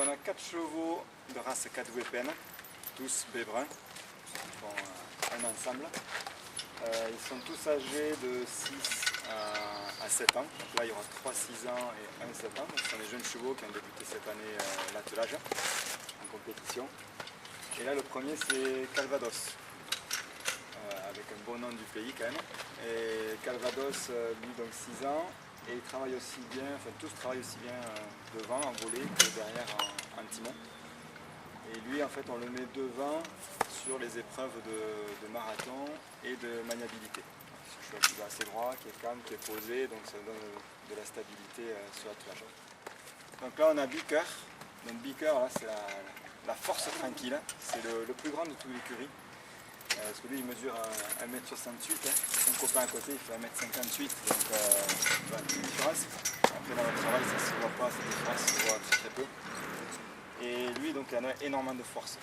on a 4 chevaux de race 4 VPN, tous B-bruns, ils font un ensemble. Ils sont tous âgés de 6 à 7 ans. Donc là il y aura 3 6 ans et 1 7 ans. Donc, ce sont des jeunes chevaux qui ont débuté cette année l'attelage en compétition. Et là le premier c'est Calvados, avec un beau nom du pays quand même. Et Calvados, lui donc 6 ans, et il travaille aussi bien, enfin tous travaillent aussi bien devant en volée que derrière en timon. Et lui en fait on le met devant sur les épreuves de marathon et de maniabilité. C'est un cheval qui va assez droit, qui est calme, qui est posé, donc ça donne de la stabilité sur l'attelage. Donc là on a Beaker. Donc Beaker là c'est la force tranquille, c'est le plus grand de toute l'écurie. Parce que lui il mesure 1m68, hein. Son copain à côté il fait 1m58, donc il y a une différence. Après dans le travail ça ne se voit pas, cette différence se voit très peu. Et lui donc il en a énormément de force.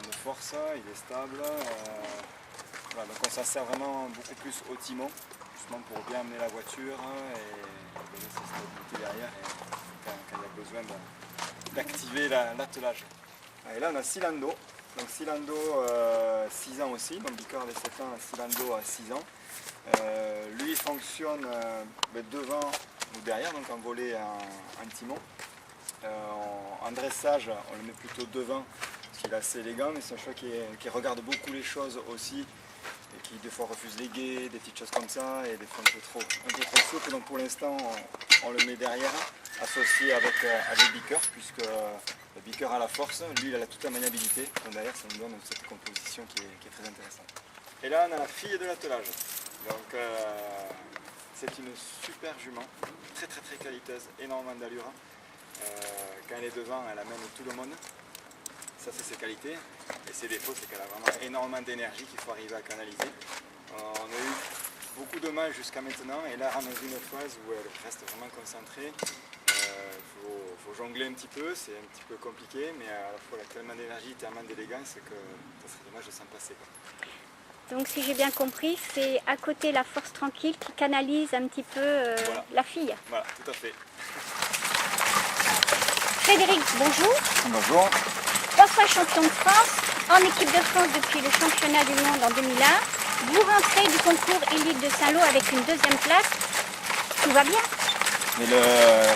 Il est stable. Voilà, donc on s'en sert vraiment beaucoup plus au timon, justement pour bien amener la voiture et donner sa stabilité derrière et quand il y a besoin d'activer l'attelage. Et là on a Silando. Donc Silando 6 ans aussi, donc Beaker avait 7 ans, Silando a 6 ans. Lui il fonctionne devant ou derrière, donc en volée en timon. En dressage on le met plutôt devant parce qu'il est assez élégant, mais c'est un cheval qui regarde beaucoup les choses aussi et qui des fois refuse les guets, des petites choses comme ça et des fois un peu trop souple. Donc pour l'instant on le met derrière, associé avec Beaker, puisque Beaker a la force, lui il a toute la maniabilité, donc derrière ça nous donne cette composition qui est très intéressante. Et là on a la fille de l'attelage, donc c'est une super jument, très qualiteuse, énormément d'allure. Quand elle est devant elle amène tout le monde, ça c'est ses qualités, et ses défauts c'est qu'elle a vraiment énormément d'énergie qu'il faut arriver à canaliser. On a eu beaucoup de mal jusqu'à maintenant et là on est dans une phase où elle reste vraiment concentrée. Il faut jongler un petit peu, c'est un petit peu compliqué, mais à la fois elle a tellement d'énergie, tellement d'élégance que ça serait dommage de s'en passer, quoi. Donc si j'ai bien compris, c'est à côté la force tranquille qui canalise un petit peu Voilà. la fille. Voilà, tout à fait. Frédéric, bonjour. Bonjour. 3 fois champion de France, en équipe de France depuis le championnat du monde en 2001. Vous rentrez du concours élite de Saint-Lô avec une 2e place. Tout va bien? Mais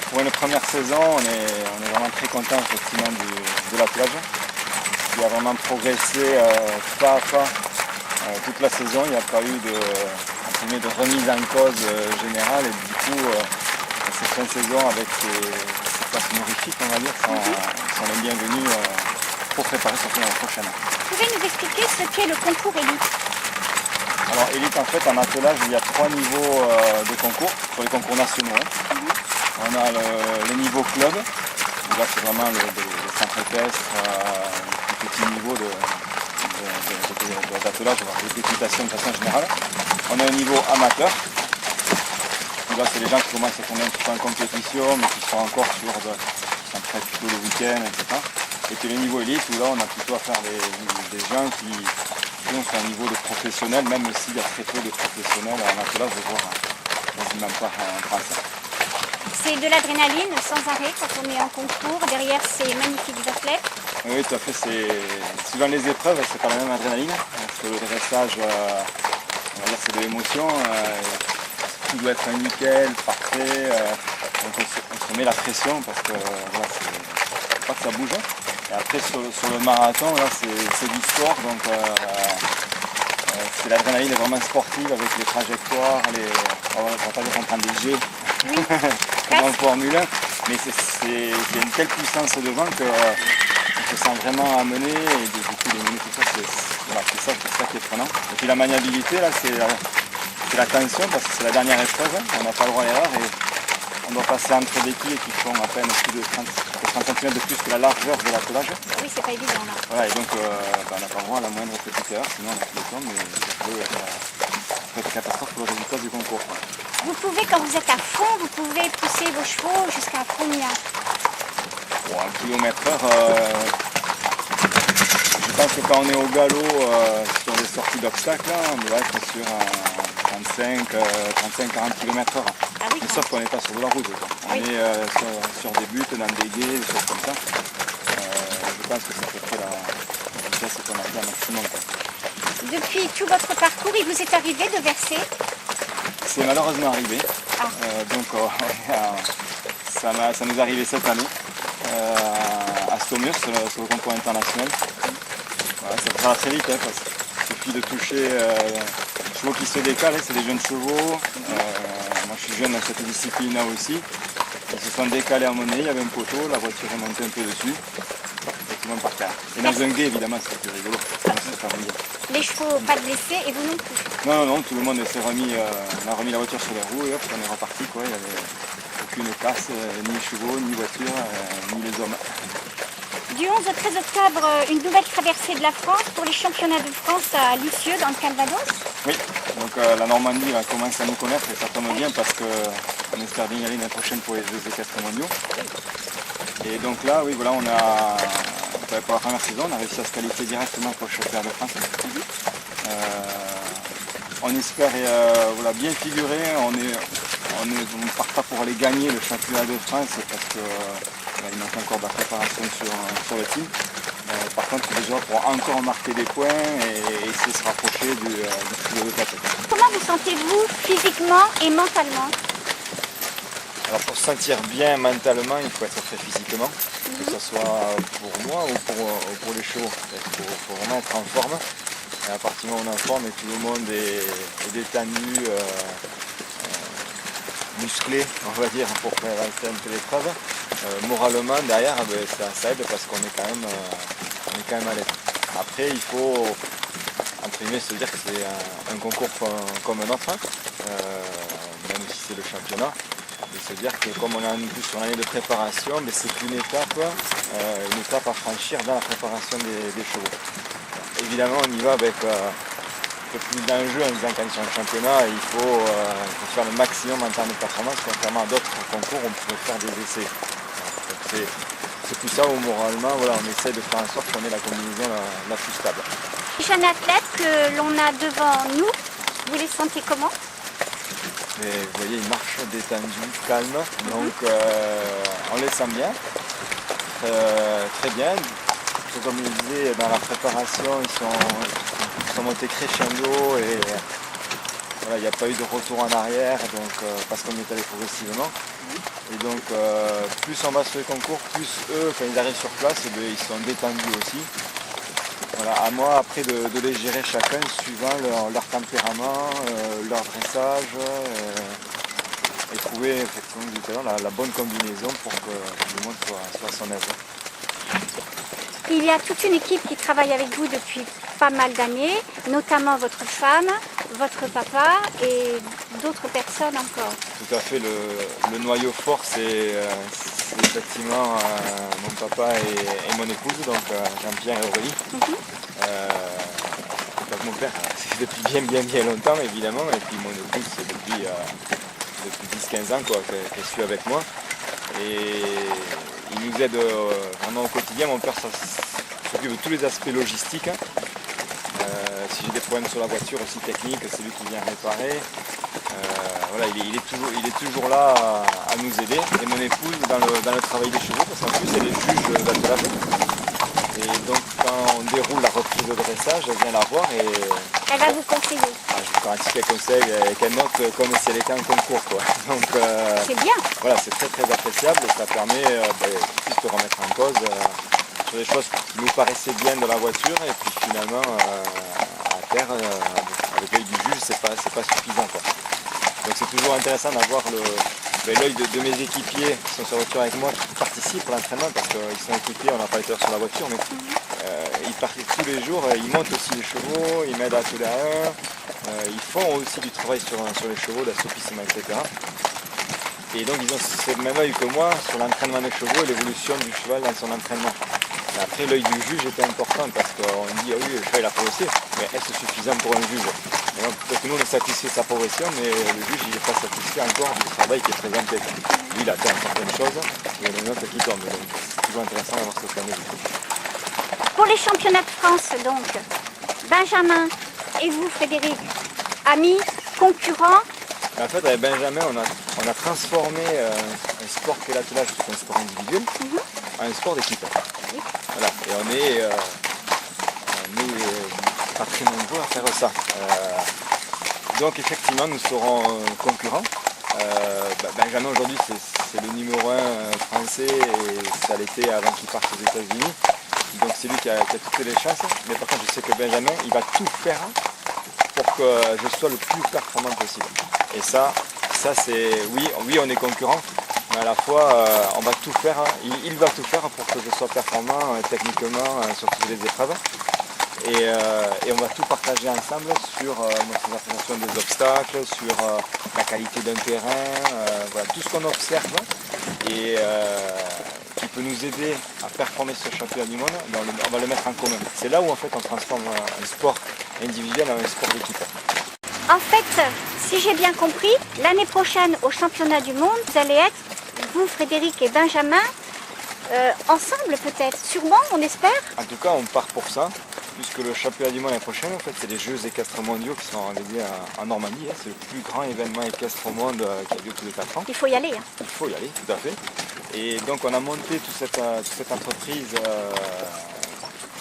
pour une première saison, on est vraiment très content effectivement de l'attelage. Il a vraiment progressé pas à pas toute la saison. Il n'y a pas eu de remise en cause générale et du coup cette fin de saison avec ces places honorifiques, on va dire, sont les bienvenues pour préparer surtout l'année prochaine. Vous pouvez nous expliquer ce qu'est le concours élite? Alors élite en fait en attelage il y a 3 niveaux de concours, sur les concours nationaux. On a le niveau club, où là c'est vraiment le centre équestre, le petit niveau d'attelage, d'équitation de façon générale. On a un niveau amateur, où là c'est les gens qui commencent à tomber un petit peu en compétition, mais qui sont encore qui sont prêts plutôt le week-end, etc. Et puis le niveau élite, où là on a plutôt à faire des gens qui sont sur un niveau de professionnel, même s'il y a très peu de professionnels en attelage, voire quasiment pas en France. C'est de l'adrénaline sans arrêt quand on est en concours, derrière ces magnifiques athlètes. Oui, tout à fait. Suivant les épreuves, c'est pas la même adrénaline. Parce que le dressage, on va dire, c'est de l'émotion. Tout doit être nickel, parfait. Donc on se met la pression parce que voilà, faut pas que ça bouge. Et après sur le marathon, là c'est du sport, donc c'est l'adrénaline est vraiment sportive avec les trajectoires, on va pas dire qu'on prend des jets comme en Formule 1, mais c'est une telle puissance devant que on se sent vraiment amené et du coup les mener tout ça, c'est ça qui est prenant. Et puis la maniabilité là c'est la tension parce que c'est la dernière épreuve, on n'a pas le droit à l'erreur et on doit passer entre des quilles qui font à peine plus de 30 cm de plus que la largeur de l'attelage. Oui, c'est pas évident là. Voilà, et donc on n'a pas le droit à la moindre petite erreur, sinon on a tout le temps, mais ça peut être catastrophe pour le résultat du concours. Vous pouvez, quand vous êtes à fond, vous pouvez pousser vos chevaux jusqu'à combien? Bon, 1 km/h, je pense que quand on est au galop sur des sorties d'obstacles, on doit être sur 35-40 km/h. Ah oui, mais sauf qu'on n'est pas sur de la route. On est sur des buts, dans des guets, des choses comme ça. Je pense que c'est à peu près la vitesse qu'on a fait un maximum, quoi. Depuis tout votre parcours, il vous est arrivé de verser? C'est malheureusement arrivé. Ah. Donc ça nous est arrivé cette année à Saumur sur le concours international. Voilà, ça va très vite, hein, parce qu'il suffit de toucher les chevaux qui se décalent, c'est des jeunes chevaux. Moi je suis jeune dans cette discipline-là aussi. Ils se sont décalés à mon nez, il y avait un poteau, la voiture est montée un peu dessus. Et tout le monde par terre. Et dans un guet évidemment c'était plus rigolo. Les chevaux pas blessés et vous non plus? Non, tout le monde s'est remis, on a remis la voiture sur les roues et hop, on est reparti, quoi. Il n'y avait aucune casse, ni les chevaux, ni voiture, ni les hommes. Du 11 au 13 octobre, une nouvelle traversée de la France pour les championnats de France à Lisieux dans le Calvados. Oui, donc la Normandie commence à nous connaître et ça tombe bien parce qu'on espère bien y aller l'année prochaine pour les Jeux équestres mondiaux. Et donc là, oui, voilà, pour la première saison, on a réussi à se qualifier directement pour le championnat de France. On espère voilà, bien figurer, on ne part pas pour aller gagner le championnat de France parce qu'il manque encore de la préparation sur le team. Par contre, les joueurs pourront encore marquer des points et essayer de se rapprocher du trio de tête. Comment vous sentez-vous physiquement et mentalement? Alors pour se sentir bien mentalement, il faut être prêt physiquement, que ce soit pour moi ou pour les chevaux. Il faut vraiment être en forme. Et à partir du moment où on est en forme et tout le monde est détendu, musclé, on va dire, pour faire un peu l'épreuve, moralement derrière, ça aide parce qu'on est quand même à l'aise. Après, il faut entre guillemets se dire que c'est un concours comme un autre, même si c'est le championnat. Et se dire que comme on est en plus sur l'année de préparation, mais c'est une étape à franchir dans la préparation des chevaux. Évidemment, on y va avec un peu plus d'enjeu en disant quand ils sont en championnat, il faut faire le maximum en termes de performance, contrairement à d'autres concours, on pourrait faire des essais. C'est tout ça où moralement, voilà, on essaie de faire en sorte qu'on ait la combinaison la plus stable. Les jeunes athlètes que l'on a devant nous, vous les sentez comment? Et vous voyez, ils marchent détendus, calmes, donc on les sent bien, très bien. Comme je disais, dans la préparation, ils sont montés crescendo et voilà, il n'y a pas eu de retour en arrière donc, parce qu'on est allé progressivement. Et donc plus on va sur les concours, plus eux, quand ils arrivent sur place, ils sont détendus aussi. Voilà, à moi après de les gérer chacun suivant leur tempérament, leur dressage et trouver effectivement la bonne combinaison pour que tout le monde soit à son aise. Il y a toute une équipe qui travaille avec vous depuis pas mal d'années, notamment votre femme, votre papa et d'autres personnes encore. Tout à fait, le noyau fort c'est effectivement mon papa et mon épouse, donc Jean-Pierre et Aurélie. Donc mon père c'est depuis bien longtemps évidemment, et puis mon épouse c'est depuis 10-15 ans qu'elle suit avec moi. Et il nous aide vraiment au quotidien. Mon père s'occupe de tous les aspects logistiques. Si j'ai des problèmes sur la voiture aussi techniques, c'est lui qui vient réparer. Voilà, il est toujours là à nous aider. Et mon épouse dans le travail des chevaux, parce qu'en plus elle est juge d'attelage. Et donc quand on déroule la reprise de dressage, elle vient la voir et elle va vous conseiller. Je vais faire un petit conseil qu'elle note comme si elle était en concours, quoi. Donc c'est bien. Voilà, c'est très appréciable et ça permet de se remettre en cause sur des choses qui nous paraissaient bien de la voiture et puis finalement à terre avec l'œil du juge c'est pas suffisant, quoi. Donc c'est toujours intéressant d'avoir l'œil de mes équipiers qui sont sur la voiture avec moi, qui participent à l'entraînement parce qu'ils sont équipés, on n'a pas été sur la voiture, mais ils participent tous les jours, ils montent aussi les chevaux, ils m'aident à atteler à un, ils font aussi du travail sur les chevaux, l'assoupissement, etc. Et donc ils ont ce même œil que moi sur l'entraînement des chevaux et l'évolution du cheval dans son entraînement. Et après l'œil du juge était important parce qu'on dit ah oui le cheval a progressé, mais est-ce suffisant pour un juge? Peut-être que nous on est satisfait de sa progression, mais le juge il n'est pas satisfait encore du travail qui est présenté. Lui il atteint certaines choses, il y en a une autre qui tombe, donc c'est toujours intéressant d'avoir ce point de vue. Pour les championnats de France donc, Benjamin et vous Frédéric, amis, concurrents? En fait avec Benjamin on a transformé un sport qu'est l'attelage, qui est un sport individuel, en un sport d'équipe. Voilà, et on est pas très nombreux à faire ça. Donc effectivement, nous serons concurrents. Benjamin aujourd'hui c'est le numéro 1 français et ça l'était avant qu'il parte aux États-Unis. Donc c'est lui qui a toutes les chances. Mais par contre je sais que Benjamin il va tout faire pour que je sois le plus performant possible. Et ça c'est oui on est concurrents, mais à la fois on va tout faire, il va tout faire pour que je sois performant techniquement sur toutes les épreuves. Et on va tout partager ensemble sur l'organisation des obstacles, sur la qualité d'un terrain, voilà, tout ce qu'on observe et qui peut nous aider à performer sur le championnat du monde, on va le mettre en commun. C'est là où en fait on transforme un sport individuel en un sport d'équipe. En fait, si j'ai bien compris, l'année prochaine au championnat du monde, vous allez être, vous Frédéric et Benjamin, ensemble peut-être, sûrement, on espère. En tout cas on part pour ça. Puisque le championnat du monde l'année prochaine, en fait, c'est les Jeux équestres mondiaux qui sont organisés en Normandie. C'est le plus grand événement équestre au monde qui a lieu tous les 4 ans. Il faut y aller. Il faut y aller, tout à fait. Et donc on a monté toute cette entreprise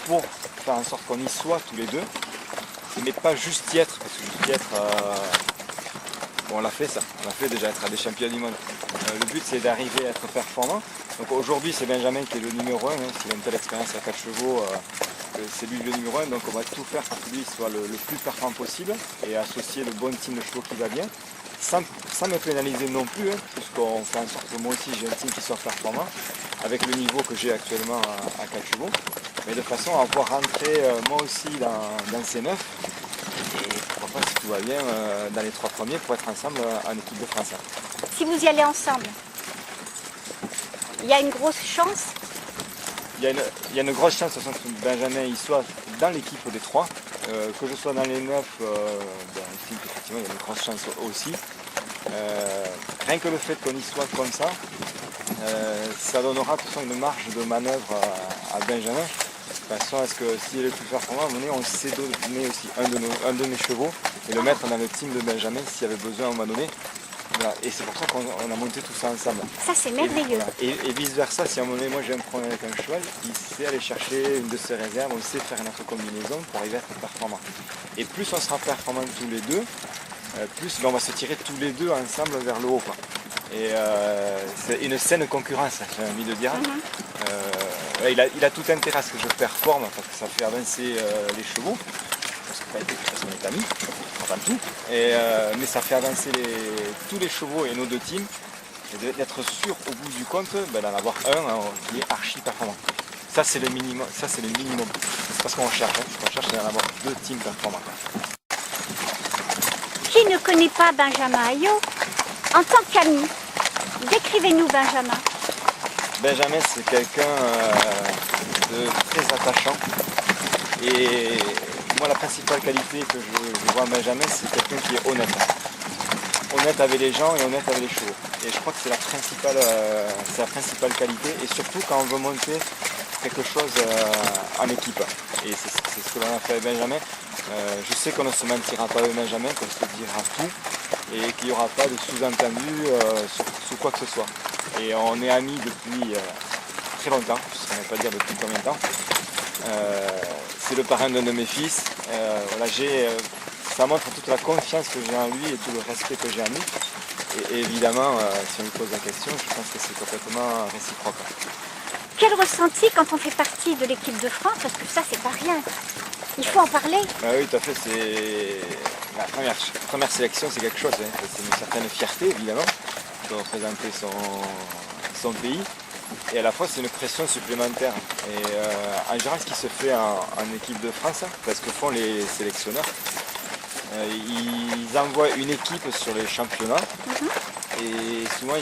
pour faire en sorte qu'on y soit tous les deux. Mais pas juste y être, parce que juste y être, on l'a fait ça. On l'a fait déjà être à des championnats du monde. Le but c'est d'arriver à être performant. Donc aujourd'hui c'est Benjamin qui est le numéro 1, s'il a une telle expérience à 4 chevaux. C'est lui le numéro 1, donc on va tout faire pour que lui soit le plus performant possible et associer le bon team de chevaux qui va bien, sans me pénaliser non plus, puisqu'on fait en sorte que moi aussi j'ai un team qui soit performant, avec le niveau que j'ai actuellement à 4 chevaux, mais de façon à pouvoir rentrer moi aussi dans ces 9, et pourquoi pas si tout va bien dans les 3 premiers pour être ensemble en équipe de France. Si vous y allez ensemble, il y a une grosse chance. Il y a une grosse chance que Benjamin il soit dans l'équipe des 3, que je sois dans les 9, effectivement il y a une grosse chance aussi. Rien que le fait qu'on y soit comme ça, ça donnera de toute façon une marge de manœuvre à Benjamin, de façon à ce que s'il est le plus performant, à un moment donné, on sait donner aussi un de mes chevaux et le mettre dans le team de Benjamin s'il y avait besoin à un moment donné. Voilà. Et c'est pour ça qu'on a monté tout ça ensemble. Ça c'est merveilleux. Et vice versa, si à un moment donné moi j'ai un problème avec un cheval, il sait aller chercher une de ses réserves, on sait faire une autre combinaison pour arriver à être performant. Et plus on sera performant tous les deux, plus on va se tirer tous les deux ensemble vers le haut. Quoi. Et c'est une saine concurrence, j'ai envie de dire. Il a tout intérêt à ce que je performe parce que ça fait avancer les chevaux. Parce que de toute façon on est amis, enfin tout, mais ça fait avancer tous les chevaux et nos deux teams, et d'être sûr au bout du compte d'en avoir un qui est archi performant. Ça c'est le minimum, c'est parce qu'on cherche, ce qu'on cherche c'est d'en avoir 2 teams performants. Qui ne connaît pas Benjamin Ayot? En tant qu'ami, décrivez-nous Benjamin. Benjamin c'est quelqu'un de très attachant et moi, la principale qualité que je vois à Benjamin, c'est quelqu'un qui est honnête. Honnête avec les gens et honnête avec les chevaux. Et je crois que c'est la principale qualité. Et surtout quand on veut monter quelque chose en équipe. Et c'est ce que l'on a fait avec Benjamin. Je sais qu'on ne se mentira pas avec Benjamin, qu'on se dira tout. Et qu'il n'y aura pas de sous-entendu sur quoi que ce soit. Et on est amis depuis très longtemps. Je ne saurais pas dire depuis combien de temps. C'est le parrain d'un de mes fils. Voilà, ça montre toute la confiance que j'ai en lui et tout le respect que j'ai en lui. Et évidemment, si on lui pose la question, je pense que c'est complètement réciproque. Quel ressenti quand on fait partie de l'équipe de France? Parce que ça, c'est pas rien. Il faut en parler. Oui, tout à fait. La première sélection, c'est quelque chose. C'est une certaine fierté, évidemment, de représenter son pays. Et à la fois c'est une pression supplémentaire. Et en général ce qui se fait en équipe de France, parce que font les sélectionneurs, ils envoient une équipe sur les championnats et souvent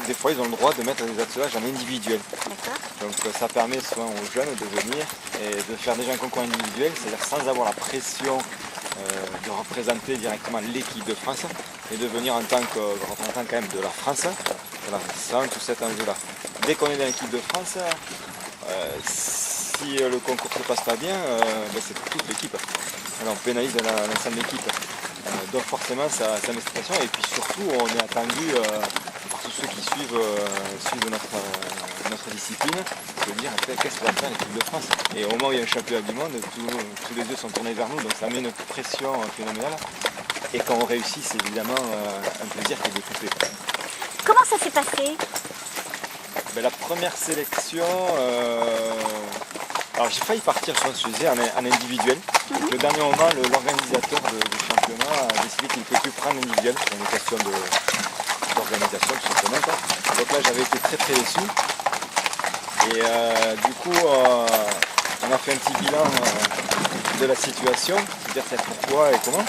des fois ils ont le droit de mettre des attelages en individuel. Donc ça permet souvent aux jeunes de venir et de faire déjà un concours individuel, c'est-à-dire sans avoir la pression de représenter directement l'équipe de France et de venir en tant que représentant quand même de la France, voilà, sans tout cet enjeu-là. Dès qu'on est dans l'équipe de France, si le concours ne se passe pas bien, c'est toute l'équipe. Alors on pénalise l'ensemble de l'équipe. Donc forcément ça met cette pression et puis surtout on est attendu par tous ceux qui suivent notre discipline, se dire qu'est-ce que va faire l'équipe de France. Et au moment où il y a un championnat du monde, tous les yeux sont tournés vers nous, donc ça met une pression phénoménale. Et quand on réussit, c'est évidemment un plaisir qui est découpé. Comment ça s'est passé? Ben, la première sélection, alors j'ai failli partir sur ce sujet en individuel. Donc, le dernier moment, l'organisateur du championnat a décidé qu'il ne peut plus prendre individuel pour une question d'organisation tout simplement. Donc là j'avais été très déçu. Et du coup on a fait un petit bilan de la situation, c'est-à-dire pourquoi et comment.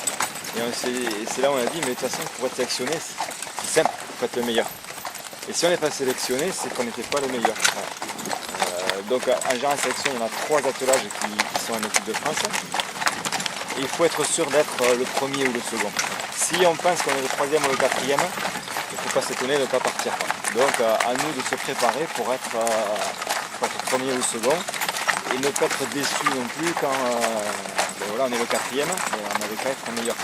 Et c'est là où on a dit mais de toute façon pour être sélectionné c'est simple, il faut être le meilleur. Et si on n'est pas sélectionné, c'est qu'on n'était pas le meilleur. Voilà. Donc en général en sélection, il y en a 3 attelages qui sont en équipe de France. Et il faut être sûr d'être le premier ou le second. Si on pense qu'on est le 3e ou le 4e, il ne faut pas s'étonner de ne pas partir. Donc à nous de se préparer pour être premier ou second. Et ne pas être déçu non plus quand voilà, on est le 4e et on n'avait qu'à être meilleur.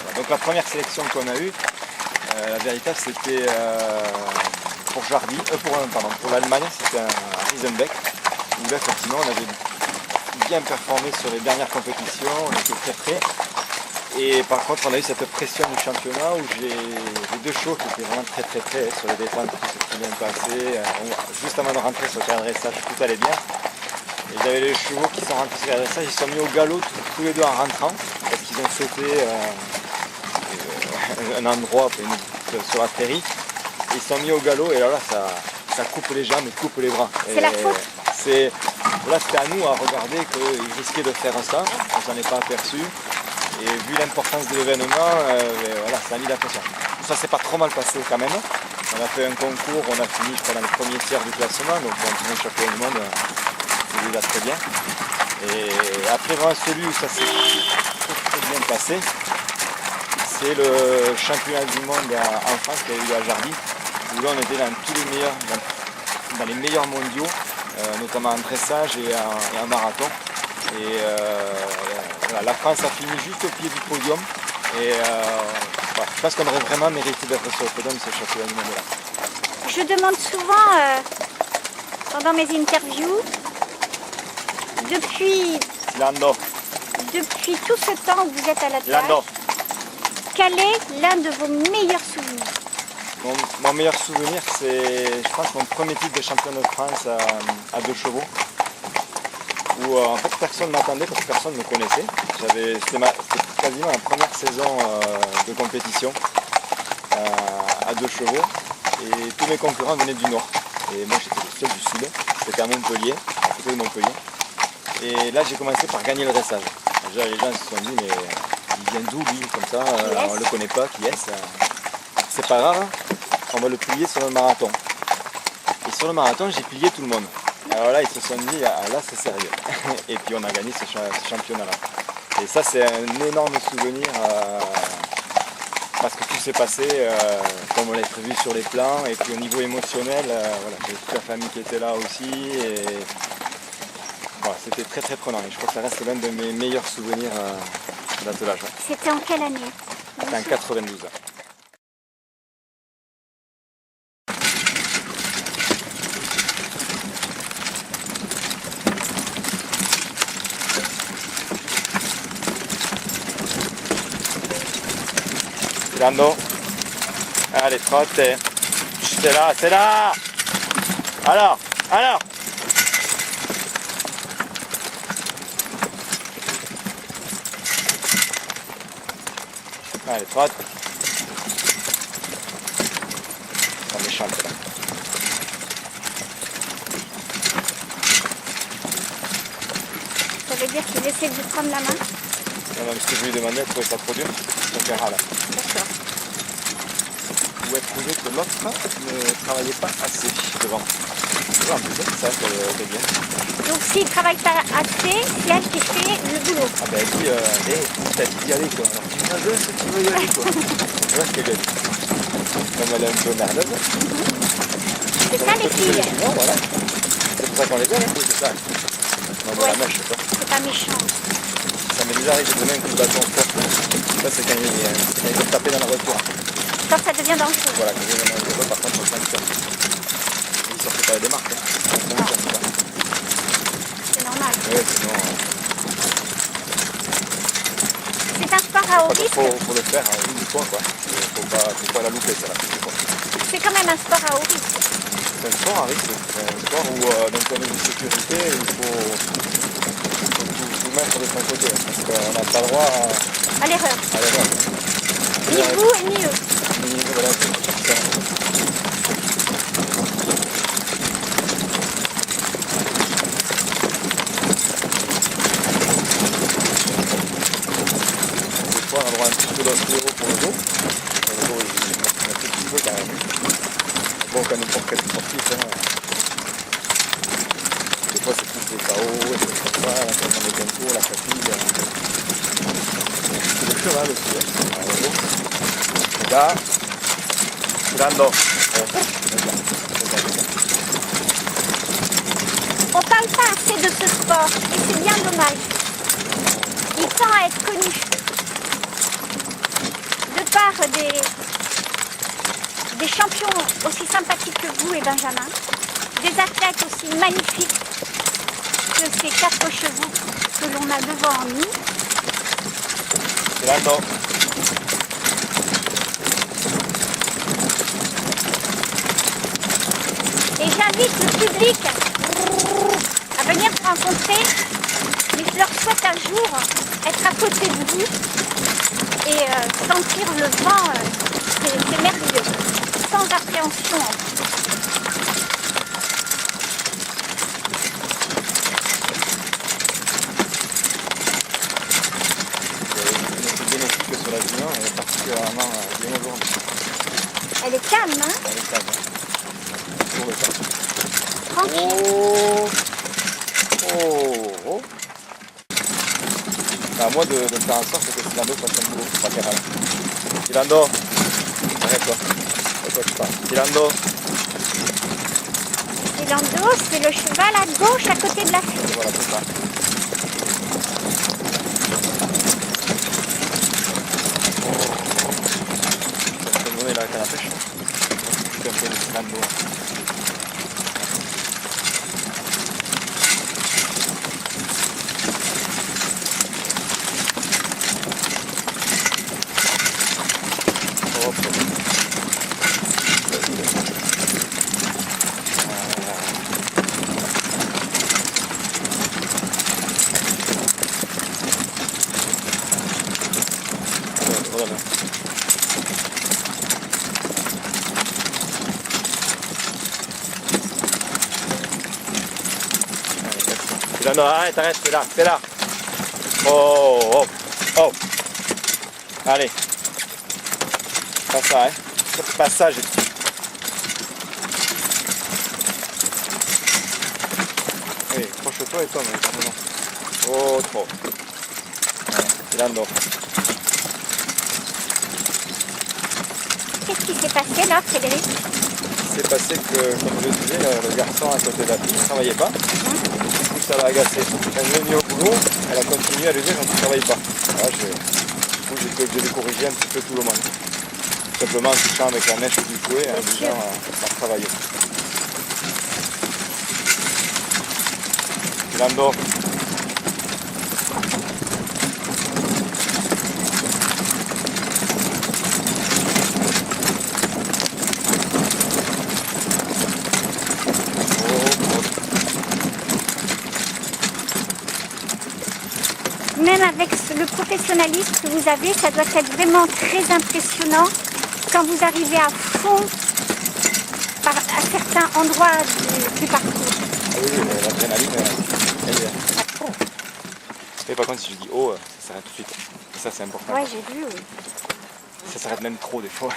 Voilà. Donc la première sélection qu'on a eue, la véritable c'était pour l'Allemagne, c'était un Riesenbeck, où là effectivement on avait bien performé sur les dernières compétitions, on était très près. Et par contre on a eu cette pression du championnat où j'ai 2 chevaux qui étaient vraiment très près sur les détentes, tout s'est bien passé. Juste avant de rentrer sur le cadressage, tout allait bien. Et j'avais les chevaux qui sont rentrés sur le cadressage, ils sont mis au galop tous les deux en rentrant, parce qu'ils ont sauté un endroit sur la prairie. Ils sont mis au galop et là ça coupe les jambes et coupe les bras. C'est la faute. Là c'était à nous à regarder qu'ils risquaient de faire ça, on s'en est pas aperçu. Et vu l'importance de l'événement, voilà, ça a mis la pression. Ça s'est pas trop mal passé quand même. On a fait un concours, on a fini je crois dans le premier tiers du classement, donc on a fini le championnat du monde, c'est déjà très bien. Et après vraiment celui où ça s'est très bien passé, c'est le championnat du monde en France qui a eu à Jardy, où là on était dans les meilleurs mondiaux, notamment en dressage et en marathon. Et voilà, la France a fini juste au pied du podium. Et voilà, je pense qu'on aurait vraiment mérité d'être sur le podium de ce championnat du monde-là. Je demande souvent pendant mes interviews, depuis tout ce temps où vous êtes à l'attelage, quel est l'un de vos meilleurs souvenirs? Mon meilleur souvenir, c'est je pense mon premier titre de champion de France à 2 chevaux. Où en fait personne ne m'attendait parce que personne ne me connaissait. C'était quasiment la première saison de compétition à 2 chevaux. Et tous mes concurrents venaient du nord. Et moi j'étais le seul du sud, c'était à Montpellier, à côté de Montpellier. Et là j'ai commencé par gagner le dressage. Déjà les gens se sont dit mais il vient d'où lui comme ça, on ne le connaît pas, qui est-ce? C'est pas rare, on va le plier sur le marathon. Et sur le marathon j'ai plié tout le monde. Alors là ils se sont dit là c'est sérieux. Et puis on a gagné ce championnat là. Et ça c'est un énorme souvenir parce que tout s'est passé comme on l'avait prévu sur les plans et puis au niveau émotionnel, voilà, j'ai toute la famille qui était là aussi et voilà, c'était très prenant et je crois que ça reste l'un de mes meilleurs souvenirs d'attelage. Ouais. C'était en quelle année? C'était en 92. Lando. Allez, trotte. C'est là. Alors. Allez, trotte. C'est méchante là. Ça veut dire qu'il essaie de vous prendre la main? Non, parce que je lui demandais, elle trouvait ça trop dur. Donc elle râle. D'accord. Où elle trouvait que l'autre ne travaillait pas assez devant. En plus, ça, c'est bien. Donc s'il ne travaille pas assez, c'est elle qui fait le boulot. Ah ben elle dit, t'as dit d'y aller quoi. Alors tu m'as dit si tu veux y aller quoi. Tu vois ce qu'elle a dit. Comme elle est un peu merdeuse. C'est ça les filles. Voilà. C'est pour ça qu'on les aime, hein. C'est ça. On va la mèche quoi. C'est pas méchant. Ça m'est déjà arrivé de donner un coup de bâton fort. Ça c'est quand il veut taper dans la voiture. quand ça devient dangereux. Voilà, quand je viens dangereux, par contre, on le sent. Ils sortent pas des marques. Hein. C'est normal. Ouais, sinon, C'est un sport à haut faut risque. le faire une fois, quoi. Faut pas la louper, ça, la prise de poids. C'est quand même un sport à haut risque. C'est un sport à risque. C'est un sport où, d'un point de vue de sécurité, il faut tout mettre de son côté. Parce qu'on n'a pas le droit À l'erreur. à l'erreur. Ni vous, ni eux. Voilà, c'est ça. Des fois, on a droit à un petit peu d'ostéo pour le dos. Le dos, il un petit peu quand même. Bon, comme n'importe quel sportif, hein. Des fois, c'est plus le KO, des choses comme ça, l'entraînement des concours, la fatigue. C'est le cheval aussi, hein. Le dos. Et là, tirando. On ne parle pas assez de ce sport et c'est bien dommage. Il tend à être connu de par des champions aussi sympathiques que vous et Benjamin, des athlètes aussi magnifiques que ces 4 chevaux que l'on a devant nous. Tirando. Et j'invite le public à venir vous rencontrer, mais je leur souhaite un jour être à côté de vous et sentir le vent, c'est merveilleux, sans appréhension. Bien occupée sur la Vinon, elle est particulièrement bien aujourd'hui. Elle est calme, hein, Elle est calme. Pour le temps. tranquille. Oh, oh, oh. C'est à moi de faire en sorte que Tirando fasse un boulot latéral. Tirando, arrête-toi. Arrête-toi, tu parles. Tirando. Et Lando, c'est le cheval à gauche à côté de la fille. Et voilà, c'est ça. Je vais te donner la canne à pêche. Je vais un peu de Tirando. Hop. Voilà. Tirando, arrête, c'est là. Oh, oh, oh. Allez. Pas ça, hein. Pas ça, j'ai dit. Oui, proche-toi et toi, mais carrément. Oh, trop. Voilà, Tirando. Qu'est-ce qui s'est passé là, Frédéric? C'est passé que, comme je le disais, le garçon à côté de la fille ne travaillait pas. Du coup, ça l'a agacé. Quand je l'ai mis au boulot, elle a continué à lui dire « je ne travaille pas ». Du coup, j'ai dû corriger un petit peu tout le monde. Tout simplement en touchant avec la mèche du fouet, en disant « à travailler ». Tirando. Même avec le professionnalisme que vous avez, ça doit être vraiment très impressionnant quand vous arrivez à fond à certains endroits du parcours. Ah oui, l'adrénaline, elle est... Et par contre, si je dis « oh », ça s'arrête tout de suite. Et ça, c'est important. Ouais, j'ai vu, oui. Ça s'arrête même trop des fois.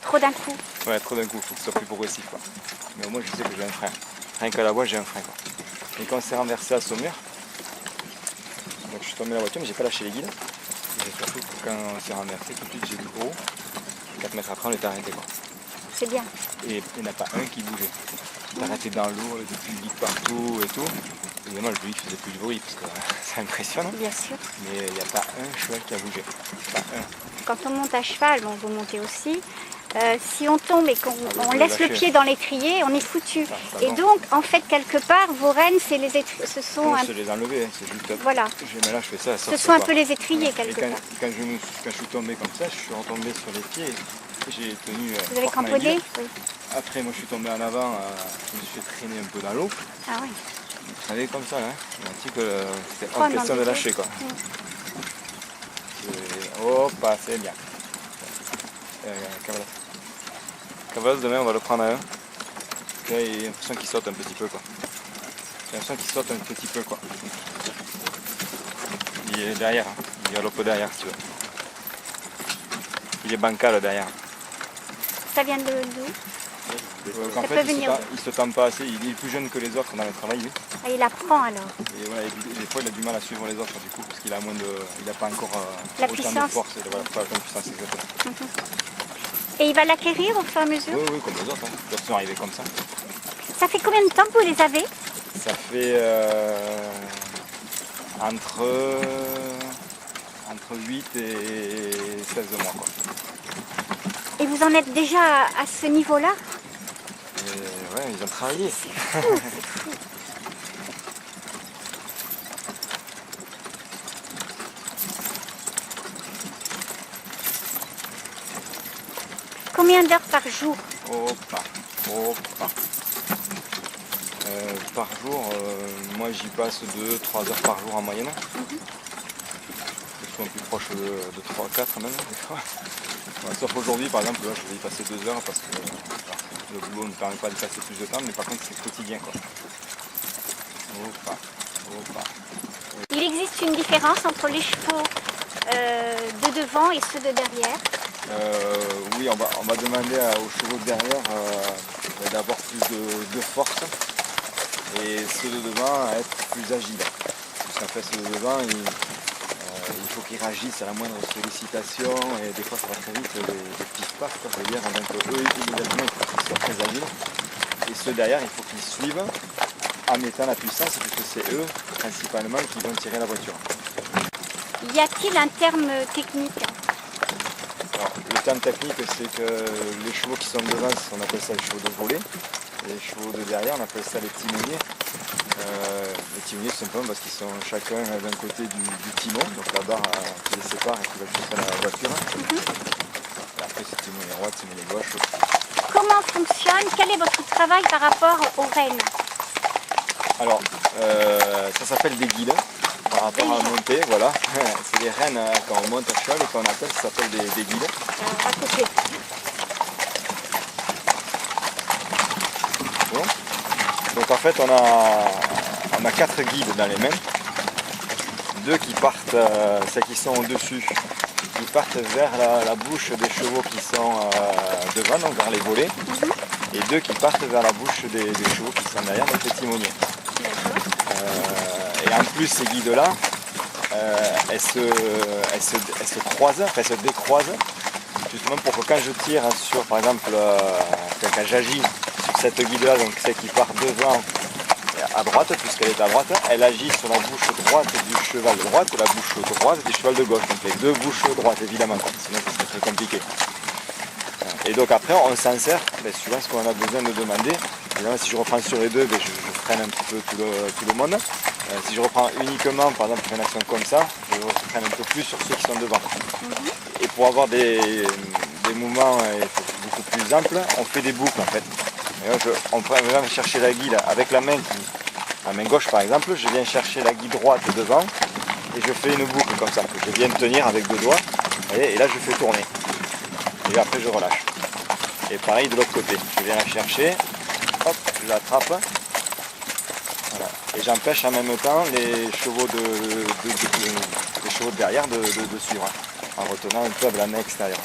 Trop d'un coup. Ouais, trop d'un coup, il faut que ce soit plus progressif, quoi. Mais au moins, je sais que j'ai un frein. Rien qu'à la voix, j'ai un frein, quoi. Et quand on s'est renversé à Saumur, donc je suis tombé de la voiture, mais j'ai pas lâché les guides. Et surtout, quand on s'est renversé, tout de suite, j'ai vu gros. 4 mètres après, on était arrêté, quoi. C'est bien. Et il n'y en a pas un qui bougeait. On était arrêté dans l'eau, avec du public partout et tout. Évidemment, le public faisait plus de bruit, parce que ça impressionne. Bien sûr. Mais il n'y a pas un cheval qui a bougé. Pas un. Quand on monte à cheval, bon, vous montez aussi, si on tombe et qu'on vous laisse le lâchez. pied dans l'étrier, on est foutu. Ça Et va. donc, en fait, quelque part, vos rênes, c'est ce sont Moi, un, je les enlever, c'est juste. voilà, Mais là, je fais ça. ce sont un peu les étriers Et quelque quand, part. quand je suis tombé comme ça, je suis retombé sur les pieds. J'ai tenu. Vous avez fortement cramponné? dur. Oui. Après, moi, je suis tombé en avant. Je me suis fait traîner un peu dans l'eau. Ah oui. Vous savez, comme ça, hein. On a dit que c'était Oh, hors non, question de désolé. lâcher, quoi. Hop, c'est bien. Cavalos, demain, on va le prendre à un. Là, j'ai l'impression qu'il saute un petit peu, quoi. J'ai l'impression qu'il saute un petit peu, quoi. Il est derrière, hein. Il galope derrière, si tu veux. Il est bancal derrière. Ça vient d'où? En Ça fait, peut venir. il se tend pas assez. Il est plus jeune que les autres dans le travail, lui. Ah, il apprend alors. Et voilà, des fois, il a du mal à suivre les autres, du coup, parce qu'il a moins de, il n'a pas encore La autant puissance. de force. Et voilà, pas autant de puissance, exactement. Et il va l'acquérir au fur et à mesure? Oui, oui, comme les autres. Hein. Ils sont arrivés comme ça. Ça fait combien de temps que vous les avez? Ça fait entre 8 et 16 mois, quoi. Et vous en êtes déjà à ce niveau-là? Et ouais, ils ont travaillé. Combien d'heures par jour? Hop, hop. Par jour, moi j'y passe 2-3 heures par jour en moyenne. Je suis un peu plus proche de 3-4 même, des fois. Ouais, sauf aujourd'hui, par exemple, là, je vais y passer 2 heures parce que le boulot ne me permet pas de passer plus de temps, mais par contre c'est quotidien, quoi. Hop, hop. Il existe une différence entre les chevaux de devant et ceux de derrière? Oui, on va demander aux chevaux de derrière d'avoir plus de force et ceux de devant à être plus agiles. Parce qu'en fait, ceux de devant, il faut qu'ils réagissent à la moindre sollicitation et des fois ça va très vite, des petits pas, quoi, je veux dire. Donc eux, immédiatement, il faut qu'ils soient très agiles. Et ceux derrière, il faut qu'ils suivent en mettant la puissance, puisque c'est eux principalement qui vont tirer la voiture. Y a-t-il un terme technique? Alors, le terme technique, c'est que les chevaux qui sont devant, on appelle ça les chevaux de volet. Et les chevaux de derrière, on appelle ça les timoniers. Les timoniers, tout simplement parce qu'ils sont chacun d'un côté du timon, donc la barre qui les sépare et qui va jusqu'à la voiture. Et après, c'est timonier droit, timonier gauche. Comment fonctionne? Quel est votre travail par rapport aux rênes? Alors, ça s'appelle des guides. Par rapport à monter, voilà. C'est les rênes quand on monte à cheval et qu'on appelle, ça s'appelle des guides. À côté. Bon. Donc en fait on a 4 guides dans les mains. 2 qui partent, ceux qui sont au-dessus, qui partent vers la bouche des chevaux qui sont devant, donc vers les volets. Et 2 qui partent vers la bouche des chevaux qui sont derrière, donc les timoniers. Et en plus ces guides-là, elles se croisent, enfin elles se décroisent, justement pour que quand je tire sur, par exemple, quand j'agis sur cette guide-là, donc celle qui part devant à droite, puisqu'elle est à droite, elle agit sur la bouche droite du cheval de droite et la bouche droite du cheval de gauche, donc les 2 bouches droites évidemment, sinon ce serait très compliqué. Et donc après on s'en sert, suivant ce qu'on a besoin de demander. Évidemment, si je reprends sur les 2, je freine un petit peu tout le monde. Si je reprends uniquement, par exemple, une action comme ça, je freine un peu plus sur ceux qui sont devant. Et pour avoir des mouvements beaucoup plus amples, on fait des boucles en fait. Et là, on va chercher la guide avec la main gauche par exemple, je viens chercher la guide droite devant et je fais une boucle comme ça, que je viens tenir avec 2 doigts, et là je fais tourner. Et après je relâche. Et pareil de l'autre côté, je viens la chercher, hop, je l'attrape, voilà. Et j'empêche en même temps les chevaux de derrière de suivre, en retenant un peu avec la main extérieure.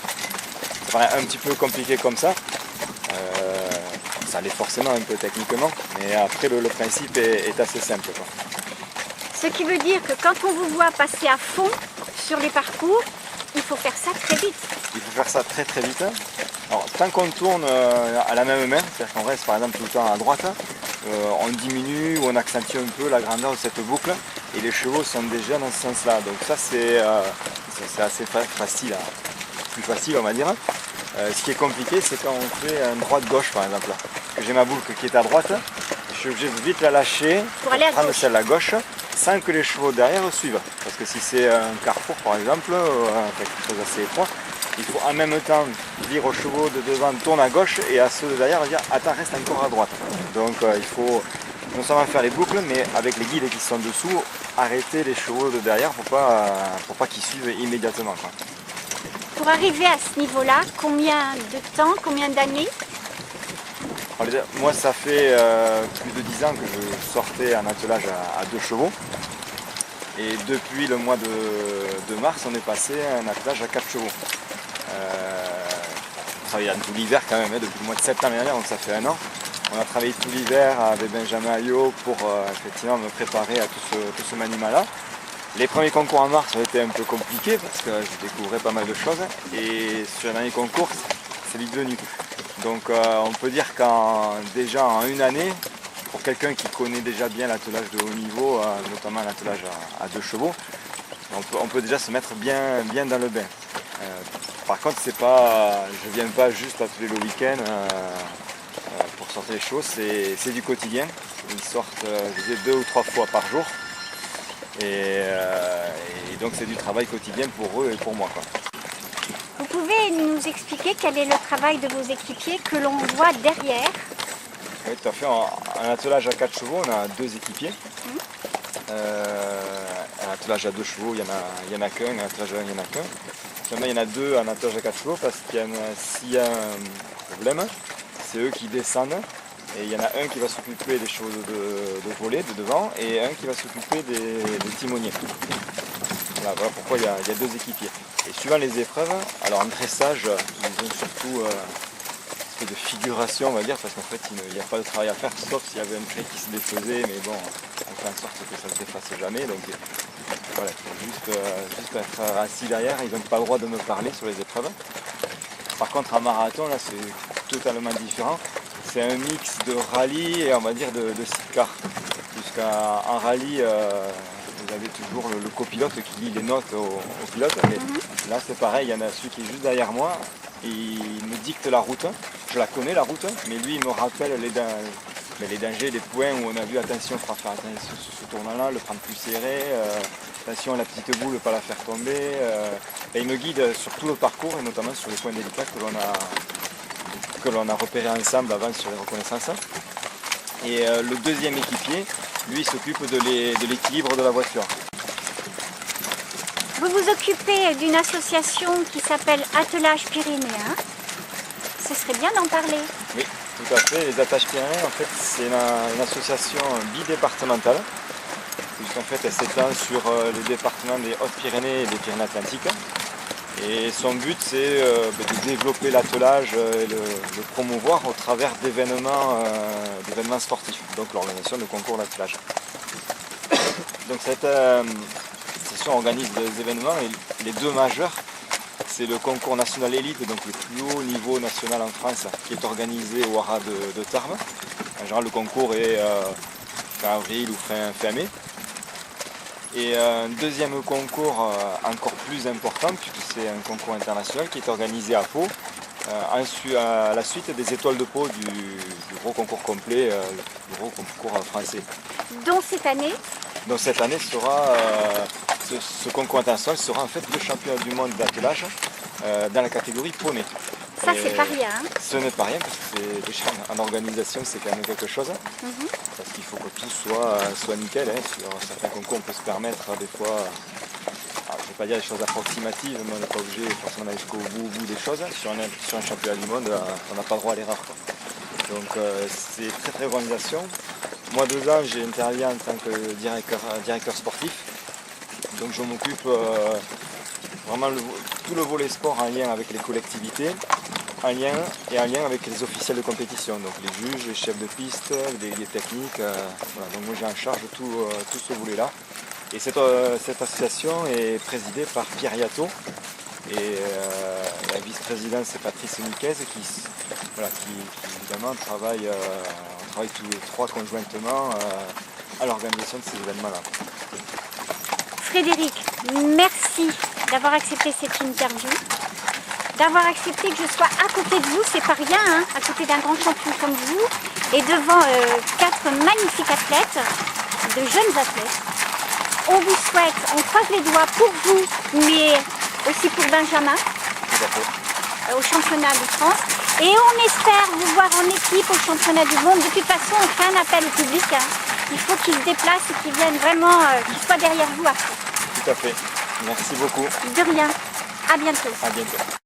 Ça paraît un petit peu compliqué comme ça, ça l'est forcément un peu techniquement, mais après le principe est assez simple, quoi. Ce qui veut dire que quand on vous voit passer à fond sur les parcours, il faut faire ça très vite. Il faut faire ça très très vite. Alors, tant qu'on tourne à la même main, c'est-à-dire qu'on reste par exemple tout le temps à droite, on diminue ou on accentue un peu la grandeur de cette boucle et les chevaux sont déjà dans ce sens-là. Donc ça c'est assez facile, plus facile on va dire. Ce qui est compliqué, c'est quand on fait un droite-gauche par exemple. Parce que j'ai ma boucle qui est à droite, je suis obligé de vite la lâcher pour aller à prendre gauche. celle à gauche sans que les chevaux derrière suivent. Parce que si c'est un carrefour par exemple, quelque chose assez étroit, il faut en même temps dire aux chevaux de devant tourne à gauche et à ceux de derrière dire attends reste encore à droite. Donc il faut non seulement faire les boucles mais avec les guides qui sont dessous, arrêter les chevaux de derrière pour pas qu'ils suivent immédiatement, quoi. Pour arriver à ce niveau-là, combien de temps, combien d'années? Alors, déjà, moi ça fait plus de 10 ans que je sortais un attelage à 2 chevaux. Et depuis le mois de mars, on est passé à un attelage à 4 chevaux. On travaille tout l'hiver quand même, depuis le mois de septembre l'année dernière, donc ça fait 1 an. On a travaillé tout l'hiver avec Benjamin Ayot pour effectivement me préparer à tout ce maniement-là. Les premiers concours en mars ont été un peu compliqués parce que je découvrais pas mal de choses. Et sur les derniers concours, c'est vite venu. Donc on peut dire déjà en une année, pour quelqu'un qui connaît déjà bien l'attelage de haut niveau, notamment l'attelage à 2 chevaux, on peut déjà se mettre bien dans le bain. Par contre, je ne viens pas juste atteler le week-end pour sortir les chevaux, c'est du quotidien. Ils sortent 2 ou 3 fois par jour. Et donc c'est du travail quotidien pour eux et pour moi, quoi. Vous pouvez nous expliquer quel est le travail de vos équipiers que l'on voit derrière? Oui, tout à fait. En attelage à 4 chevaux, on a 2 équipiers. Un attelage à 2 chevaux, il n'y en a qu'un. Un attelage à 1, il n'y en a qu'un. Finalement, il y en a 2 en attelage à 4 chevaux parce s'il y a un problème, c'est eux qui descendent. Et il y en a un qui va s'occuper des chevaux de volet, de devant, et un qui va s'occuper des timoniers. Voilà pourquoi il y a 2 équipiers. Et suivant les épreuves, alors en dressage, ils ont surtout une espèce de figuration, on va dire, parce qu'en fait, il n'y a pas de travail à faire, sauf s'il y avait un trait qui se défaisait, mais bon, on fait en sorte que ça ne se défasse jamais. Donc voilà, il faut juste être assis derrière, ils n'ont pas le droit de me parler sur les épreuves. Par contre, en marathon, là, c'est totalement différent. C'est un mix de rallye et on va dire de sidecar. Puisqu'en rallye, vous avez toujours le copilote qui lit les notes au pilote. Mais là c'est pareil, il y en a celui qui est juste derrière moi et il me dicte la route. Je la connais la route, mais lui il me rappelle les dangers, les points où on a vu attention, il faut faire attention sur ce tournant-là, le prendre plus serré, attention à la petite boule, ne pas la faire tomber. Et il me guide sur tout le parcours et notamment sur les points délicats que l'on a repéré ensemble avant sur les reconnaissances. Et le deuxième équipier, lui, s'occupe de l'équilibre de la voiture. Vous vous occupez d'une association qui s'appelle Attelage Pyrénéen. Ce serait bien d'en parler. Oui, tout à fait. Les Attaches Pyrénéens, en fait, c'est une association bidépartementale. Puisqu'en fait, elle s'étend sur les départements des Hautes-Pyrénées et des Pyrénées-Atlantiques. Et son but, c'est de développer l'attelage et le promouvoir au travers d'événements sportifs, donc l'organisation de concours d'attelage. Donc cette association organise des événements et les 2 majeurs, c'est le concours national élite, donc le plus haut niveau national en France, qui est organisé au haras de Tarbes. En général, le concours est fin avril ou fin mai. Et un deuxième concours encore plus important, puisque c'est un concours international qui est organisé à Pau, à la suite des étoiles de Pau du gros concours complet, du gros concours français. Donc cette année, ce concours international sera en fait le championnat du monde d'attelage dans la catégorie poney. ça c'est pas rien. Hein. Ce n'est pas rien parce que déjà en organisation c'est quand même quelque chose. Parce qu'il faut que tout soit nickel. Hein. Sur certains concours on peut se permettre des fois, je ne vais pas dire des choses approximatives, mais on n'est pas obligé forcément d'aller jusqu'au bout des choses. Sur un championnat du monde, on n'a pas le droit à l'erreur. Donc c'est très très organisation. Moi 2 ans j'interviens en tant que directeur sportif. Donc je m'occupe vraiment tout le volet sport en lien avec les collectivités, en lien avec les officiels de compétition, donc les juges, les chefs de piste, les délégués techniques. Voilà. Donc moi j'ai en charge tout ce volet-là. Et cette association est présidée par Pierre Yato et la vice-présidente c'est Patrice Niquez qui évidemment travaille tous les 3 conjointement à l'organisation de ces événements-là. Frédéric, merci d'avoir accepté cette interview. d'avoir accepté que je sois à côté de vous, c'est pas rien, hein, à côté d'un grand champion comme vous, et devant 4 magnifiques athlètes, de jeunes athlètes. On vous souhaite, on croise les doigts pour vous, mais aussi pour Benjamin, Tout à fait. au championnat de France. Et on espère vous voir en équipe au championnat du monde. De toute façon, on fait un appel au public. Hein. Il faut qu'ils se déplacent et qu'ils viennent vraiment, qu'ils soient derrière vous après. Tout à fait. Merci beaucoup. De rien. À bientôt. À bientôt.